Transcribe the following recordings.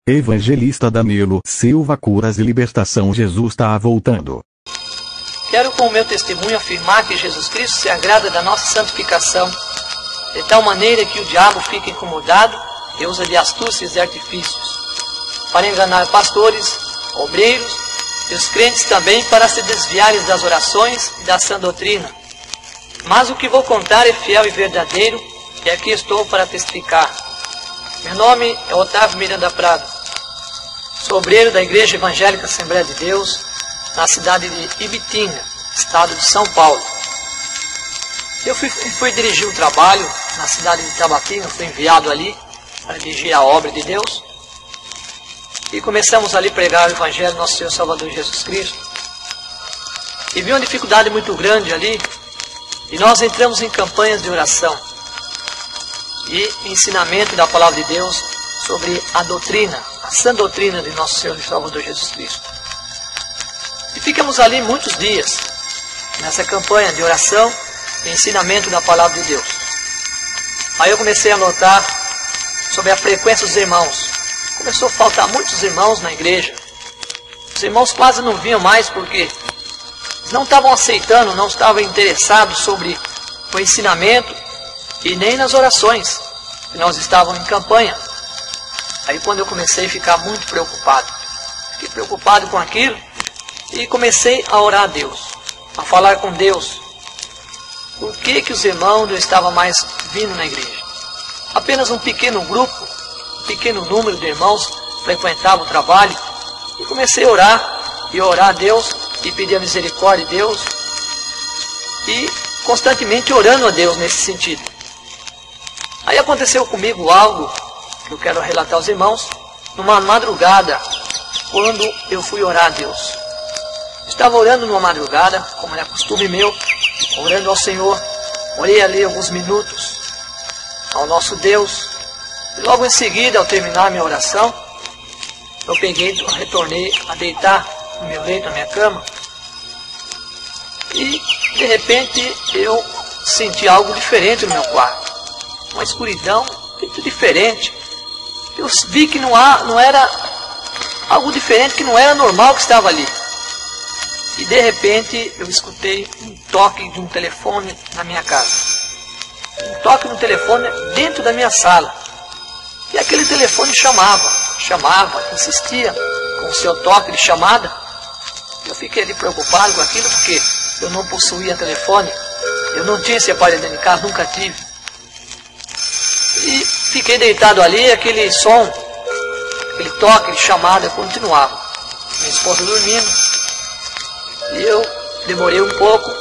Evangelista Danilo Silva, curas e libertação. Jesus está voltando. Quero com o meu testemunho afirmar que Jesus Cristo se agrada da nossa santificação, de tal maneira que o diabo fica incomodado e usa de astúcias e artifícios para enganar pastores, obreiros e os crentes também para se desviarem das orações e da sã doutrina. Mas o que vou contar é fiel e verdadeiro, e aqui estou para testificar. Meu nome é Otávio Miranda Prado. Sou obreiro da Igreja Evangélica Assembleia de Deus, na cidade de Ibitinga, estado de São Paulo. Eu fui dirigir um trabalho na cidade de Tabatinga, fui enviado ali para dirigir a obra de Deus. E começamos ali a pregar o Evangelho do nosso Senhor Salvador Jesus Cristo. E vi uma dificuldade muito grande ali, e nós entramos em campanhas de oração e ensinamento da Palavra de Deus sobre a doutrina, a sã doutrina de nosso Senhor e Salvador Jesus Cristo. E ficamos ali muitos dias, nessa campanha de oração e ensinamento da Palavra de Deus. Aí eu comecei a notar sobre a frequência dos irmãos. Começou a faltar muitos irmãos na igreja. Os irmãos quase não vinham mais porque não estavam aceitando, não estavam interessados sobre o ensinamento e nem nas orações, que nós estávamos em campanha. Aí quando eu comecei a ficar muito preocupado, fiquei preocupado com aquilo e comecei a orar a Deus, a falar com Deus. Por que os irmãos não estavam mais vindo na igreja? Apenas um pequeno grupo, um pequeno número de irmãos frequentava o trabalho, e comecei a orar a Deus e pedir a misericórdia de Deus e constantemente orando a Deus nesse sentido. Aí aconteceu comigo algo que eu quero relatar aos irmãos, numa madrugada, quando eu fui orar a Deus. Estava orando numa madrugada, como é costume meu, orando ao Senhor. Orei ali alguns minutos ao nosso Deus. E logo em seguida, ao terminar a minha oração, eu retornei a deitar no meu leito, na minha cama. E, de repente, eu senti algo diferente no meu quarto. Uma escuridão muito diferente. Eu vi que não era algo diferente, que não era normal que estava ali. E, de repente, eu escutei um toque de um telefone na minha casa. Um toque no telefone dentro da minha sala. E aquele telefone chamava, insistia com o seu toque de chamada. Eu fiquei ali preocupado com aquilo porque eu não possuía telefone. Eu não tinha esse aparelho dentro de casa, nunca tive. E fiquei deitado ali, aquele som, aquele toque de chamada continuava. Minha esposa dormindo. E eu demorei um pouco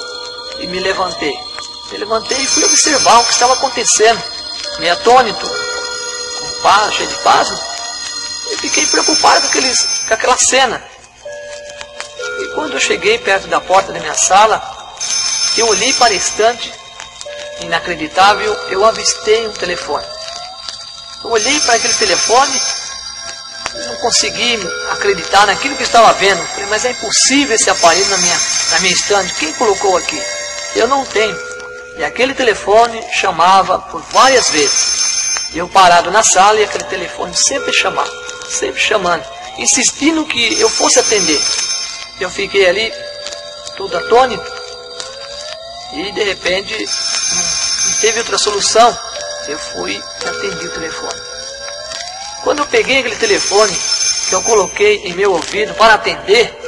e me levantei. Me levantei e fui observar o que estava acontecendo. Meio atônito, com paz, cheio de pasmo. E fiquei preocupado com aquela cena. E quando eu cheguei perto da porta da minha sala, eu olhei para a estante, inacreditável, eu avistei um telefone. Eu olhei para aquele telefone e não consegui acreditar naquilo que eu estava vendo. Eu falei, mas é impossível esse aparelho na minha estante. Quem colocou aqui? Eu não tenho. E aquele telefone chamava por várias vezes. Eu parado na sala e aquele telefone sempre chamando, insistindo que eu fosse atender. Eu fiquei ali, todo atônito, e de repente não teve outra solução. Eu fui e atendi o telefone. Quando eu peguei aquele telefone, que eu coloquei em meu ouvido para atender,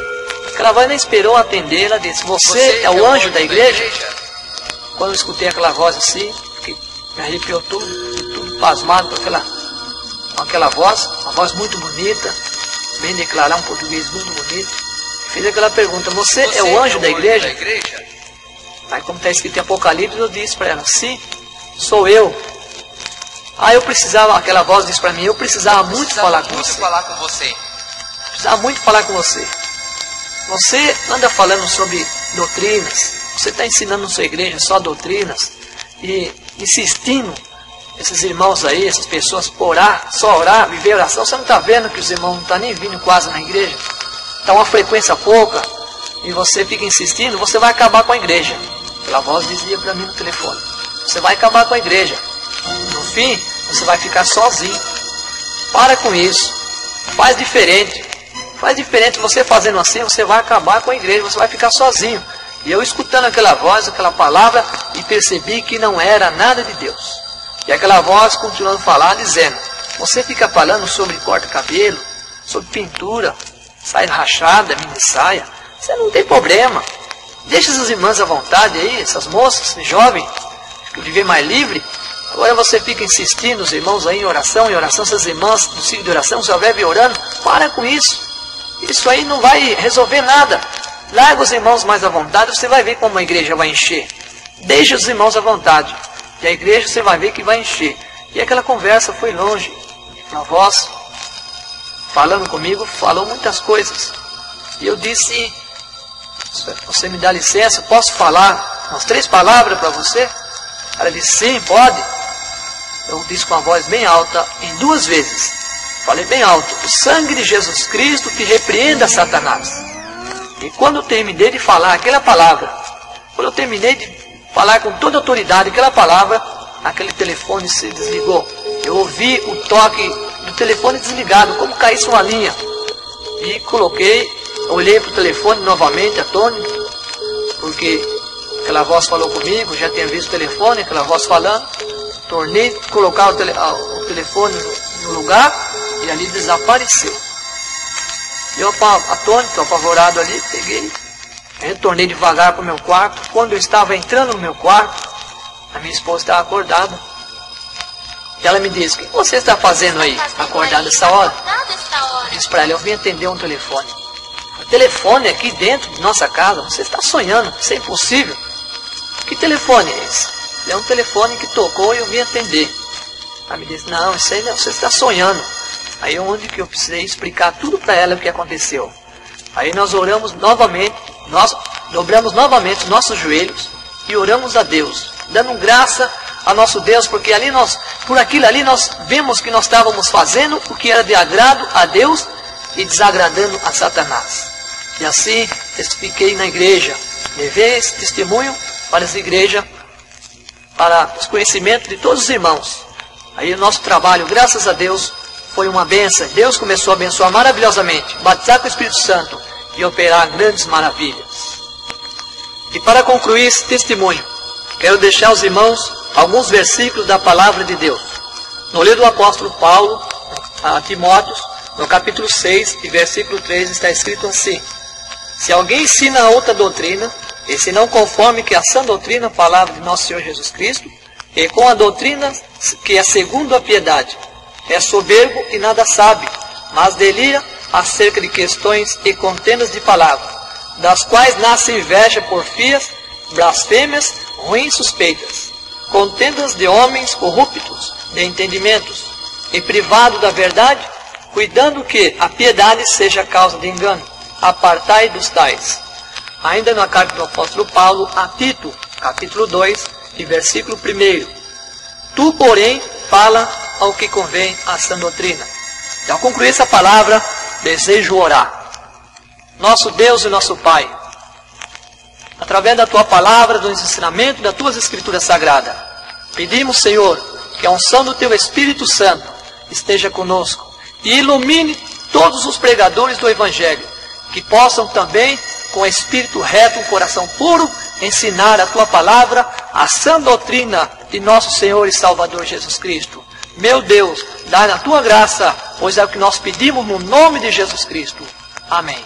aquela voz nem esperou atender, ela disse, você é o anjo da igreja? Quando eu escutei aquela voz assim, me arrepiou tudo pasmado com aquela voz, uma voz muito bonita, bem declarar, um português muito bonito. Fiz aquela pergunta, você é o anjo da igreja? Aí como está escrito em Apocalipse, eu disse para ela, sim, sou eu. Aí eu precisava, aquela voz disse para mim, eu precisava muito falar com você. Precisava muito falar com você. Você anda falando sobre doutrinas, você está ensinando na sua igreja só doutrinas e insistindo esses irmãos aí, essas pessoas orar, só orar, viver oração. Você não está vendo que os irmãos não estão nem vindo quase na igreja? Está uma frequência pouca e você fica insistindo, você vai acabar com a igreja. Aquela voz dizia para mim no telefone, você vai acabar com a igreja. No fim, você vai ficar sozinho. Para com isso. Faz diferente. Faz diferente. Você fazendo assim, você vai acabar com a igreja, você vai ficar sozinho. E eu escutando aquela voz, aquela palavra, e percebi que não era nada de Deus. E aquela voz continuando a falar, dizendo: você fica falando sobre corta-cabelo, sobre pintura, saia rachada, mini saia, você não tem problema. Deixa essas irmãs à vontade aí, essas moças, jovens, viver mais livre. Agora você fica insistindo, os irmãos aí em oração, essas irmãs do ciclo de oração, só vive orando. Para com isso. Isso aí não vai resolver nada. Larga os irmãos mais à vontade, você vai ver como a igreja vai encher. Deixa os irmãos à vontade. E a igreja você vai ver que vai encher. E aquela conversa foi longe. A voz, falando comigo, falou muitas coisas. E eu disse: você me dá licença, posso falar umas 3 palavras para você? Ela disse: sim, pode. Eu disse com a voz bem alta, em 2 vezes. Falei bem alto: o sangue de Jesus Cristo te repreenda, Satanás. E quando eu terminei de falar aquela palavra, quando eu terminei de falar com toda a autoridade aquela palavra, aquele telefone se desligou. Eu ouvi o toque do telefone desligado, como caísse uma linha. E coloquei, olhei para o telefone novamente, atônito, porque aquela voz falou comigo, já tinha visto o telefone, aquela voz falando. Tornei a colocar o telefone no lugar e ali desapareceu. Eu atônito, apavorado ali, peguei, retornei devagar para o meu quarto. Quando eu estava entrando no meu quarto, a minha esposa estava acordada. E ela me disse: o que você está fazendo aí, acordada essa hora? Eu disse para ela: eu vim atender um telefone. O telefone aqui dentro de nossa casa, você está sonhando, isso é impossível. Que telefone é esse? É um telefone que tocou e eu vim atender. Ela me disse: não, isso aí não, você está sonhando. Aí onde que eu precisei explicar tudo para ela o que aconteceu. Aí nós oramos novamente, nós dobramos novamente os nossos joelhos e oramos a Deus, dando graça a nosso Deus, porque ali por aquilo ali nós vemos que nós estávamos fazendo o que era de agrado a Deus e desagradando a Satanás. E assim testifiquei na igreja, levei esse testemunho para essa igreja, para os conhecimentos de todos os irmãos. Aí o nosso trabalho, graças a Deus, foi uma bênção. Deus começou a abençoar maravilhosamente, batizar com o Espírito Santo e operar grandes maravilhas. E para concluir esse testemunho, quero deixar aos irmãos alguns versículos da palavra de Deus. No livro do apóstolo Paulo a Timóteo, no capítulo 6 e versículo 3, está escrito assim: se alguém ensina outra doutrina, e se não conforme que a sã doutrina, a palavra de nosso Senhor Jesus Cristo, e com a doutrina que é segundo a piedade, é soberbo e nada sabe, mas delira acerca de questões e contendas de palavra, das quais nasce inveja, porfias, blasfêmias, ruins suspeitas, contendas de homens corruptos, de entendimentos, e privado da verdade, cuidando que a piedade seja causa de engano. Apartai dos tais. Ainda na carta do apóstolo Paulo a Tito, capítulo 2 e versículo 1. Tu, porém, fala ao que convém à sã doutrina. E ao concluir essa palavra, desejo orar. Nosso Deus e nosso Pai, através da Tua palavra, dos ensinamentos das Tuas Escrituras Sagradas, pedimos, Senhor, que a unção do Teu Espírito Santo esteja conosco e ilumine todos os pregadores do Evangelho, que possam também, com espírito reto, um coração puro, ensinar a Tua palavra, a sã doutrina de nosso Senhor e Salvador Jesus Cristo. Meu Deus, dá-nos a Tua graça, pois é o que nós pedimos no nome de Jesus Cristo. Amém.